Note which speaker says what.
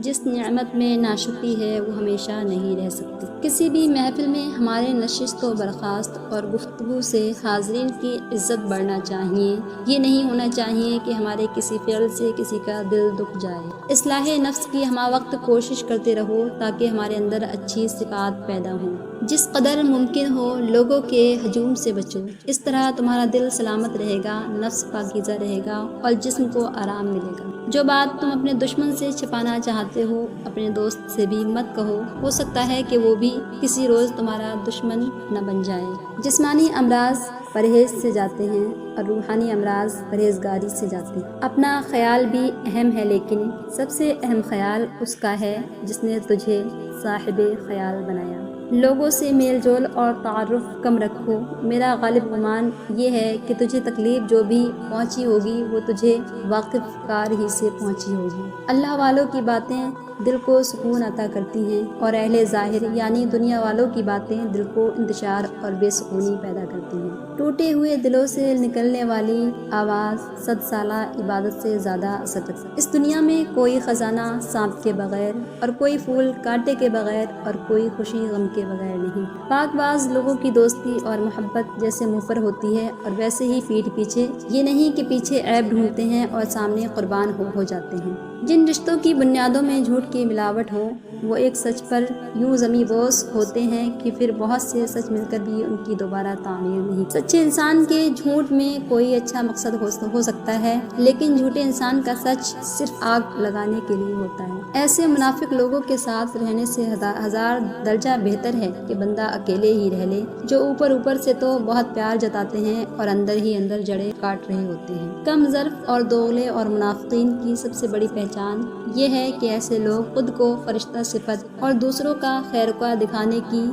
Speaker 1: جس نعمت میں ناشکری ہے وہ ہمیشہ نہیں رہ سکتی۔ کسی بھی محفل میں ہمارے نشست و برخاست اور گفتگو سے حاضرین کی عزت بڑھنا چاہیے۔ یہ نہیں ہونا چاہیے کہ ہمارے کسی فعل سے کسی کا دل دکھ جائے۔ اصلاح نفس کی ہمہ وقت کوشش کرتے رہو تاکہ ہمارے اندر اچھی صفات پیدا ہوں۔ جس قدر ممکن ہو لوگوں کے ہجوم سے بچو، اس طرح تمہارا دل سلامت رہے گا، نفس پاکیزہ رہے گا اور جسم کو آرام ملے گا۔ جو بات تم اپنے دشمن سے چھپانا چاہتے ہو اپنے دوست سے بھی مت کہو، ہو سکتا ہے کہ وہ بھی کسی روز تمہارا دشمن نہ بن جائے۔ جسمانی امراض پرہیز سے جاتے ہیں اور روحانی امراض پرہیزگاری سے جاتے ہیں۔ اپنا خیال بھی اہم ہے، لیکن سب سے اہم خیال اس کا ہے جس نے تجھے صاحب خیال بنایا۔ لوگوں سے میل جول اور تعارف کم رکھو۔ میرا غالب گمان یہ ہے کہ تجھے تکلیف جو بھی پہنچی ہوگی وہ تجھے واقف کار ہی سے پہنچی ہوگی۔ اللہ والوں کی باتیں دل کو سکون عطا کرتی ہیں اور اہل ظاہر یعنی دنیا والوں کی باتیں دل کو انتشار اور بے سکونی پیدا کرتی ہیں۔ ٹوٹے ہوئے دلوں سے نکلنے والی آواز 100 سالہ عبادت سے زیادہ اثر رکھتی ہے۔ اس دنیا میں کوئی خزانہ سانپ کے بغیر اور کوئی پھول کانٹے کے بغیر اور کوئی خوشی غم کے بغیر نہیں۔ پاک باز لوگوں کی دوستی اور محبت جیسے منہ پر ہوتی ہے اور ویسے ہی پیٹھ پیچھے، یہ نہیں کہ پیچھے عیب ڈھونڈتے ہیں اور سامنے قربان ہو جاتے ہیں۔ جن رشتوں کی بنیادوں میں جھوٹ کی ملاوٹ ہو وہ ایک سچ پر یوں زمیں بوس ہوتے ہیں کہ پھر بہت سے سچ مل کر بھی ان کی دوبارہ تعمیر نہیں۔ سچے انسان کے جھوٹ میں کوئی اچھا مقصد ہو سکتا ہے، لیکن جھوٹے انسان کا سچ صرف آگ لگانے کے لیے ہوتا ہے۔ ایسے منافق لوگوں کے ساتھ رہنے سے ہزار درجہ بہتر ہے کہ بندہ اکیلے ہی رہ لے، جو اوپر سے تو بہت پیار جتاتے ہیں اور اندر ہی اندر جڑیں کاٹ رہے ہوتے ہیں۔ کم ظرف اور دوغلے اور منافقین کی سب سے بڑی پہچان یہ ہے کہ ایسے لوگ خود کو فرشتہ صفت اور دوسروں کا خیرخواہ دکھانے کی